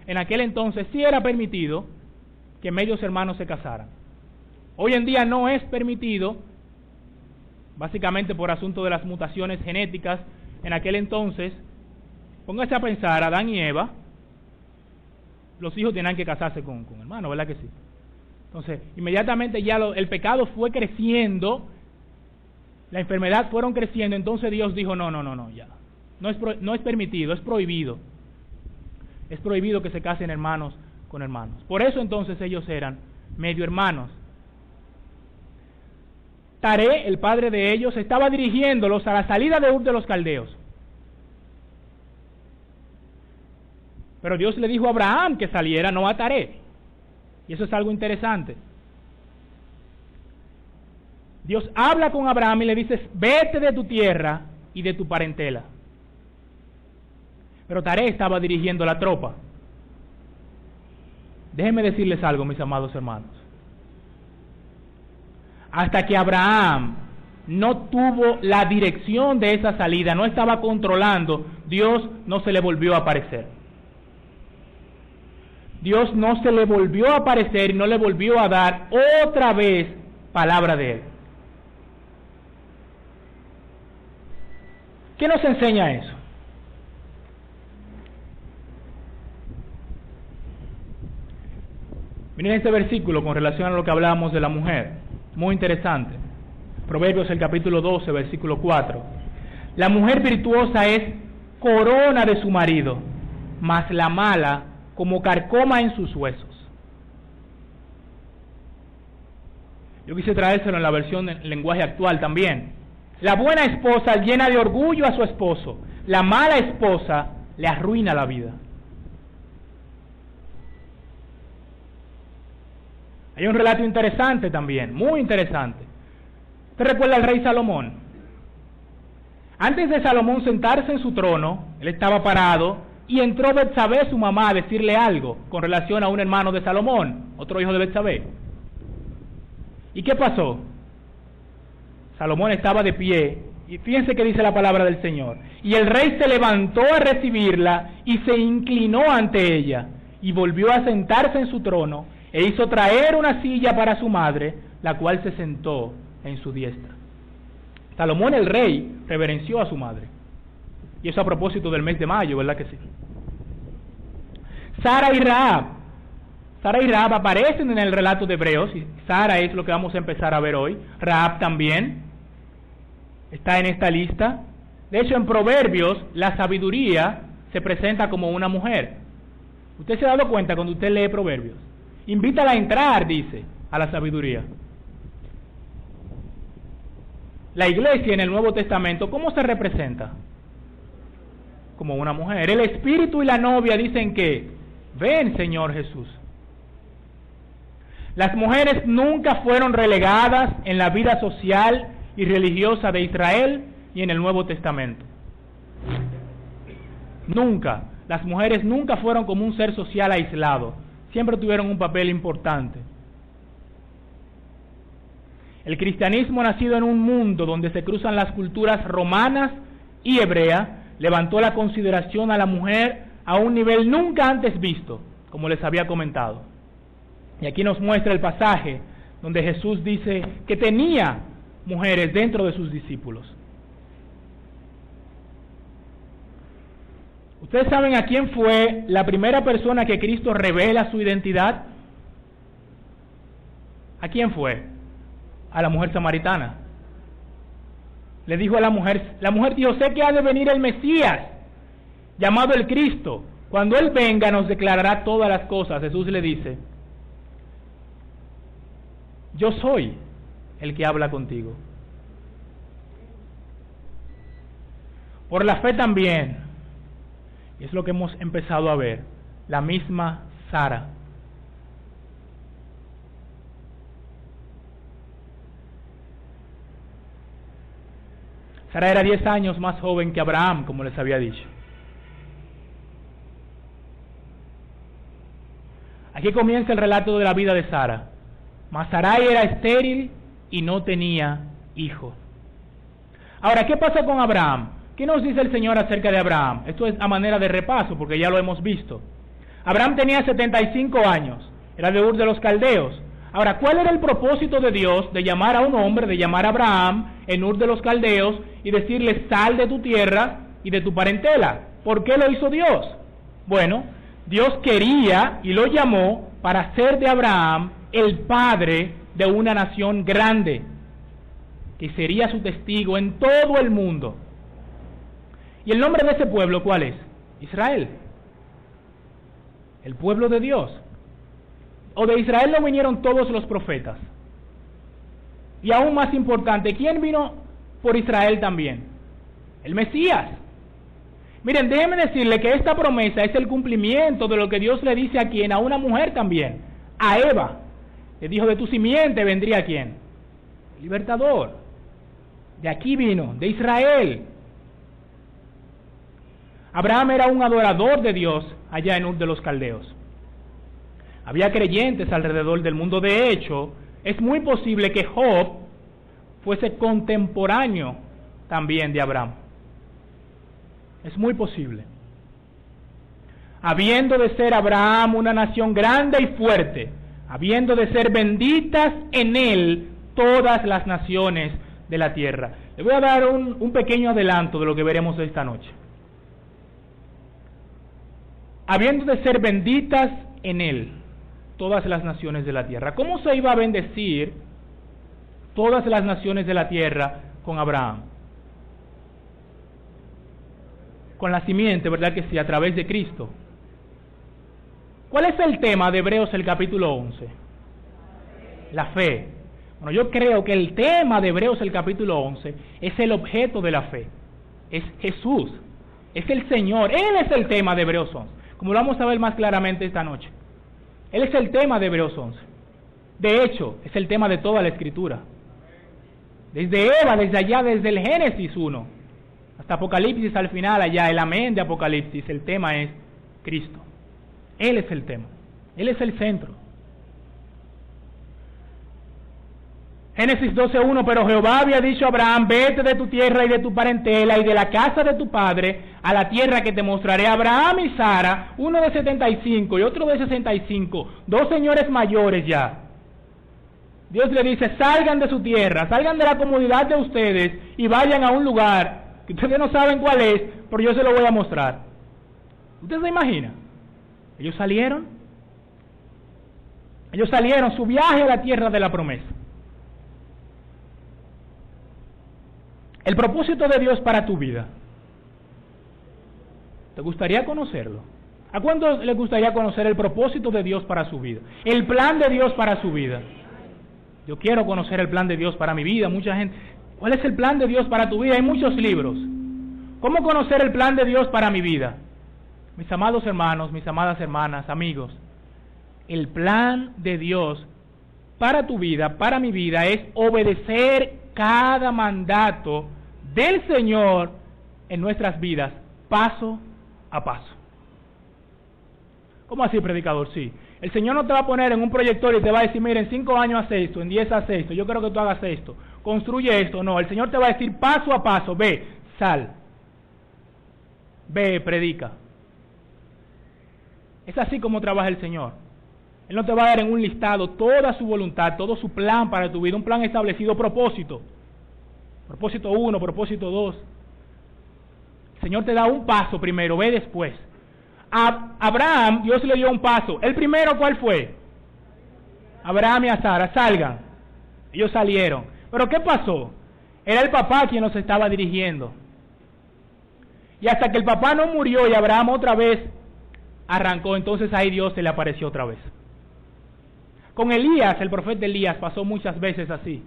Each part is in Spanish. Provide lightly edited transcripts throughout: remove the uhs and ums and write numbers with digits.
en aquel entonces sí era permitido que medios hermanos se casaran. Hoy en día no es permitido, básicamente por asunto de las mutaciones genéticas. En aquel entonces, póngase a pensar, Adán y Eva, los hijos tenían que casarse con hermanos, ¿verdad que sí? Entonces, inmediatamente ya el pecado fue creciendo, la enfermedad fueron creciendo, entonces Dios dijo, no, ya. No es permitido, es prohibido. Es prohibido que se casen hermanos con hermanos. Por eso entonces ellos eran medio hermanos. Taré, el padre de ellos, estaba dirigiéndolos a la salida de Ur de los Caldeos. Pero Dios le dijo a Abraham que saliera, no a Taré. Y eso es algo interesante. Dios habla con Abraham y le dice, vete de tu tierra y de tu parentela. Pero Taré estaba dirigiendo la tropa. Déjenme decirles algo, mis amados hermanos. Hasta que Abraham no tuvo la dirección de esa salida, no estaba controlando, Dios no se le volvió a aparecer. Dios no se le volvió a aparecer y no le volvió a dar otra vez palabra de él. ¿Qué nos enseña eso? Miren este versículo con relación a lo que hablábamos de la mujer. Muy interesante. Proverbios, el capítulo 12, versículo 4. La mujer virtuosa es corona de su marido, mas la mala como carcoma en sus huesos. Yo quise traérselo en la versión en lenguaje actual también. La buena esposa llena de orgullo a su esposo, la mala esposa le arruina la vida. Hay un relato interesante también, muy interesante. ¿Usted recuerda al rey Salomón? Antes de Salomón sentarse en su trono, él estaba parado y entró Betsabé, su mamá, a decirle algo con relación a un hermano de Salomón, otro hijo de Betsabé. ¿Y qué pasó? Salomón estaba de pie, y fíjense que dice la palabra del Señor. Y el rey se levantó a recibirla y se inclinó ante ella, y volvió a sentarse en su trono, e hizo traer una silla para su madre, la cual se sentó en su diestra. Salomón el rey reverenció a su madre. Y eso a propósito del mes de mayo, ¿verdad que sí? Sara y Rahab aparecen en el relato de Hebreos, y Sara es lo que vamos a empezar a ver hoy. Rahab también está en esta lista. De hecho, en Proverbios, la sabiduría se presenta como una mujer. ¿Usted se ha dado cuenta cuando usted lee Proverbios? Invítala a entrar, dice, a la sabiduría. La iglesia en el Nuevo Testamento, ¿cómo se representa? Como una mujer. El espíritu y la novia dicen que, ven, Señor Jesús. Las mujeres nunca fueron relegadas en la vida social y religiosa de Israel y en el Nuevo Testamento. Nunca. Las mujeres nunca fueron como un ser social aislado. Siempre tuvieron un papel importante. El cristianismo, nacido en un mundo donde se cruzan las culturas romanas y hebrea, levantó la consideración a la mujer a un nivel nunca antes visto, como les había comentado. Y aquí nos muestra el pasaje donde Jesús dice que tenía mujeres dentro de sus discípulos. ¿Ustedes saben a quién fue la primera persona que Cristo revela su identidad? ¿A quién fue? A la mujer samaritana. Le dijo a la mujer dijo, sé que ha de venir el Mesías, llamado el Cristo. Cuando Él venga nos declarará todas las cosas. Jesús le dice, yo soy el que habla contigo. Por la fe también, y es lo que hemos empezado a ver, la misma Sara. Sara era 10 años más joven que Abraham, como les había dicho. Aquí comienza el relato de la vida de Sara. Mas Sarai era estéril y no tenía hijo. Ahora, ¿qué pasó con Abraham? ¿Qué nos dice el Señor acerca de Abraham? Esto es a manera de repaso, porque ya lo hemos visto. Abraham tenía 75 años, era de Ur de los Caldeos. Ahora, ¿cuál era el propósito de Dios de llamar a un hombre, de llamar a Abraham en Ur de los Caldeos y decirle, sal de tu tierra y de tu parentela? ¿Por qué lo hizo Dios? Bueno, Dios quería y lo llamó para hacer de Abraham el padre de una nación grande, que sería su testigo en todo el mundo. ¿Y el nombre de ese pueblo cuál es? Israel. El pueblo de Dios. O de Israel no vinieron todos los profetas. Y aún más importante, ¿quién vino por Israel también? El Mesías. Miren, déjenme decirle que esta promesa es el cumplimiento de lo que Dios le dice a quién, a una mujer también, a Eva. Le dijo, de tu simiente vendría quién, el libertador. De aquí vino, de Israel. Abraham era un adorador de Dios allá en Ur de los Caldeos. Había creyentes alrededor del mundo. De hecho, es muy posible que Job fuese contemporáneo también de Abraham. Es muy posible. Habiendo de ser Abraham una nación grande y fuerte, habiendo de ser benditas en él todas las naciones de la tierra. Le voy a dar un pequeño adelanto de lo que veremos esta noche. Habiendo de ser benditas en él todas las naciones de la tierra. ¿Cómo se iba a bendecir todas las naciones de la tierra con Abraham? Con la simiente, ¿verdad que sí? A través de Cristo. ¿Cuál es el tema de Hebreos el capítulo 11? La fe. Bueno, yo creo que el tema de Hebreos el capítulo 11 es el objeto de la fe. Es Jesús. Es el Señor. Él es el tema de Hebreos 11. Como lo vamos a ver más claramente esta noche. Él es el tema de Hebreos 11. De hecho, es el tema de toda la Escritura. Desde Eva, desde allá, desde el Génesis 1, hasta Apocalipsis al final, allá, el amén de Apocalipsis, el tema es Cristo. Él es el tema. Él es el centro. Génesis 12:1, pero Jehová había dicho a Abraham, vete de tu tierra y de tu parentela y de la casa de tu padre a la tierra que te mostraré. Abraham y Sara, uno de 75 y otro de 65, dos señores mayores ya. Dios le dice, salgan de su tierra, salgan de la comodidad de ustedes y vayan a un lugar que ustedes no saben cuál es, pero yo se lo voy a mostrar. ¿Usted se imagina? Ellos salieron, su viaje a la tierra de la promesa. El propósito de Dios para tu vida. ¿Te gustaría conocerlo? ¿A cuántos les gustaría conocer el propósito de Dios para su vida? El plan de Dios para su vida. Yo quiero conocer el plan de Dios para mi vida. Mucha gente, ¿cuál es el plan de Dios para tu vida? Hay muchos libros. ¿Cómo conocer el plan de Dios para mi vida? Mis amados hermanos, mis amadas hermanas, amigos, el plan de Dios para tu vida, para mi vida, es obedecer cada mandato del Señor en nuestras vidas, paso a paso. ¿Cómo así, predicador? Sí. El Señor no te va a poner en un proyector y te va a decir, mira, en 5 años haz esto, en 10 haz esto, yo quiero que tú hagas esto, construye esto. No, el Señor te va a decir paso a paso, ve, sal, ve, predica. Es así como trabaja el Señor. Él no te va a dar en un listado toda su voluntad, todo su plan para tu vida, un plan establecido, propósito. Propósito 1, propósito 2. El Señor te da un paso primero, ve después. A Abraham, Dios le dio un paso. ¿El primero cuál fue? Abraham y a Sara, salgan. Ellos salieron. ¿Pero qué pasó? Era el papá quien los estaba dirigiendo. Y hasta que el papá no murió y Abraham otra vez arrancó, entonces ahí Dios se le apareció otra vez. Con Elías, el profeta Elías, pasó muchas veces así.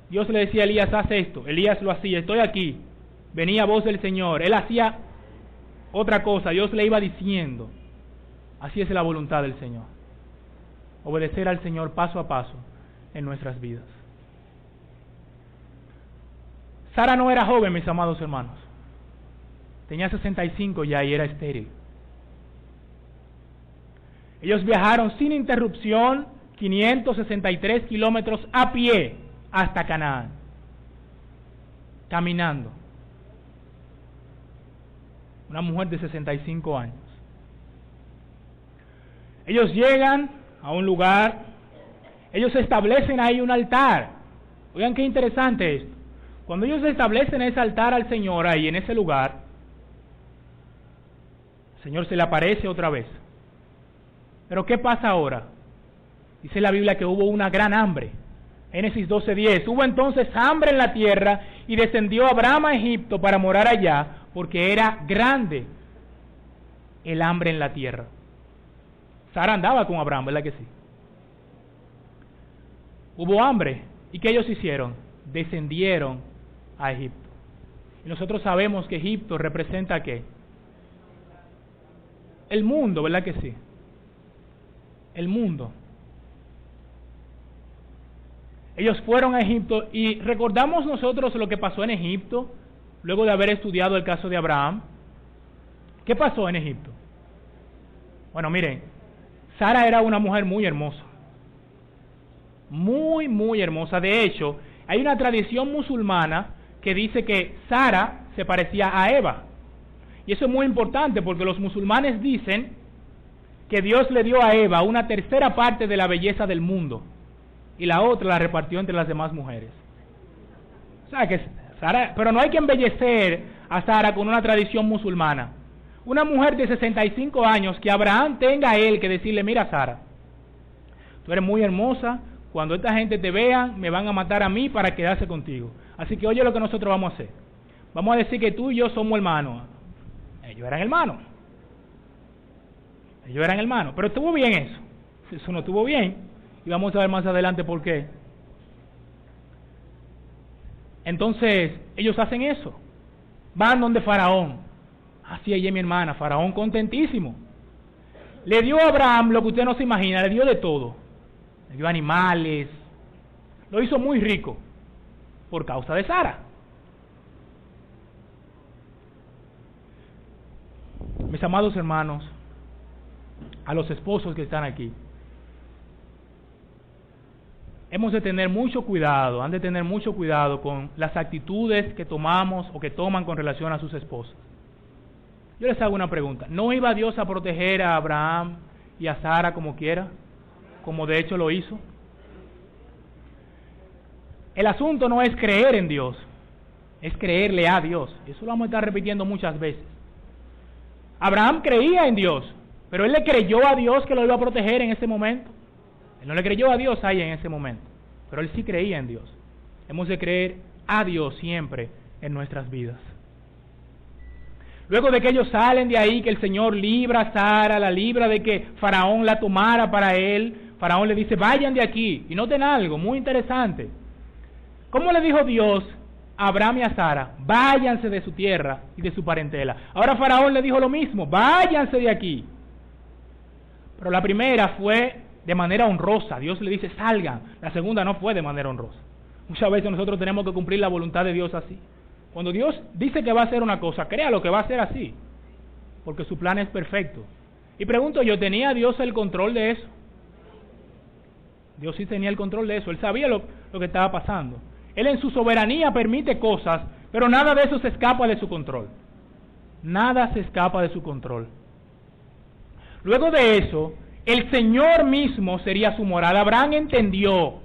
Dios le decía a Elías, haz esto. Elías lo hacía, estoy aquí. Venía voz del Señor. Él hacía otra cosa, Dios le iba diciendo. Así es la voluntad del Señor. Obedecer al Señor paso a paso en nuestras vidas. Sara no era joven, mis amados hermanos. Tenía 65 ya y era estéril. Ellos viajaron sin interrupción 563 kilómetros a pie hasta Canaán, caminando. Una mujer de 65 años. Ellos llegan a un lugar, ellos establecen ahí un altar. Oigan qué interesante esto. Cuando ellos establecen ese altar al Señor ahí en ese lugar, el Señor se le aparece otra vez. Pero ¿qué pasa ahora? Dice la Biblia que hubo una gran hambre. Génesis 12:10. Hubo entonces hambre en la tierra y descendió Abraham a Egipto para morar allá, porque era grande el hambre en la tierra. Sara andaba con Abraham, ¿verdad que sí? Hubo hambre. ¿Y qué ellos hicieron? Descendieron a Egipto. Y nosotros sabemos que Egipto representa ¿qué? El mundo, ¿verdad que sí? El mundo. Ellos fueron a Egipto y recordamos nosotros lo que pasó en Egipto, luego de haber estudiado el caso de Abraham. ¿Qué pasó en Egipto? Bueno, miren, Sara era una mujer muy hermosa. Muy, muy hermosa. De hecho, hay una tradición musulmana que dice que Sara se parecía a Eva. Y eso es muy importante porque los musulmanes dicen que Dios le dio a Eva una tercera parte de la belleza del mundo y la otra la repartió entre las demás mujeres. O sea que Sara, pero no hay que embellecer a Sara con una tradición musulmana. Una mujer de 65 años, que Abraham tenga a él que decirle, mira Sara, tú eres muy hermosa, cuando esta gente te vea, me van a matar a mí para quedarse contigo. Así que oye lo que nosotros vamos a hacer. Vamos a decir que tú y yo somos hermanos. Ellos eran hermanos. Ellos eran hermanos. Pero estuvo bien eso. Eso no estuvo bien. Y vamos a ver más adelante por qué. Entonces, ellos hacen eso. Van donde Faraón. Así ella es mi hermana. Faraón contentísimo. Le dio a Abraham lo que usted no se imagina. Le dio de todo. Le dio animales. Lo hizo muy rico. Por causa de Sara. Mis amados hermanos, a los esposos que están aquí, hemos de tener mucho cuidado, han de tener mucho cuidado con las actitudes que tomamos o que toman con relación a sus esposas. Yo les hago una pregunta, ¿no iba Dios a proteger a Abraham y a Sara como quiera? Como de hecho lo hizo. El asunto no es creer en Dios, es creerle a Dios. Eso lo vamos a estar repitiendo muchas veces. Abraham creía en Dios, pero él le creyó a Dios que lo iba a proteger en ese momento. Él no le creyó a Dios ahí en ese momento, pero él sí creía en Dios. Hemos de creer a Dios siempre en nuestras vidas. Luego de que ellos salen de ahí, que el Señor libra a Sara, la libra de que Faraón la tomara para él, Faraón le dice, vayan de aquí. Y noten algo muy interesante. ¿Cómo le dijo Dios a Abraham y a Sara? Váyanse de su tierra y de su parentela. Ahora Faraón le dijo lo mismo, váyanse de aquí. Pero la primera fue de manera honrosa. Dios le dice, salgan. La segunda no fue de manera honrosa. Muchas veces nosotros tenemos que cumplir la voluntad de Dios así. Cuando Dios dice que va a hacer una cosa, créalo que va a ser así, porque su plan es perfecto. Y pregunto yo, ¿tenía Dios el control de eso? Dios sí tenía el control de eso, Él sabía lo que estaba pasando. Él en su soberanía permite cosas, pero nada de eso se escapa de su control. Nada se escapa de su control. Luego de eso, el Señor mismo sería su morada. Abraham entendió,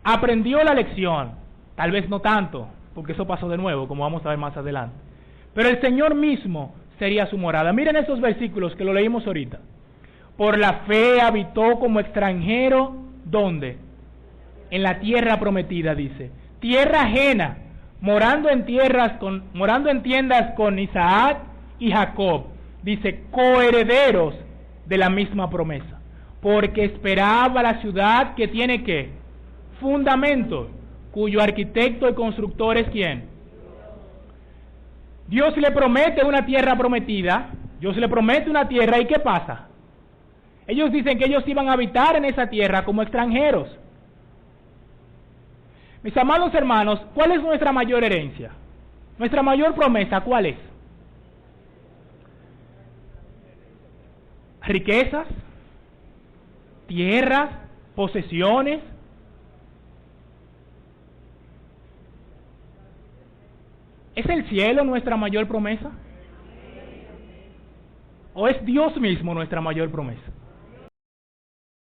aprendió la lección, tal vez no tanto, porque eso pasó de nuevo, como vamos a ver más adelante. Pero el Señor mismo sería su morada. Miren esos versículos que lo leímos ahorita. Por la fe habitó como extranjero, ¿dónde? En la tierra prometida, dice. Tierra ajena, morando en tiendas con Isaac y Jacob. Dice, coherederos de la misma promesa. Porque esperaba la ciudad que tiene ¿qué? Fundamentos, cuyo arquitecto y constructor es ¿quién? Dios le promete una tierra prometida, Dios le promete una tierra, ¿y qué pasa? Ellos dicen que ellos iban a habitar en esa tierra como extranjeros. Mis amados hermanos, ¿cuál es nuestra mayor herencia? Nuestra mayor promesa, ¿cuál es? Riquezas, tierras, posesiones. ¿Es el cielo nuestra mayor promesa? ¿O es Dios mismo nuestra mayor promesa?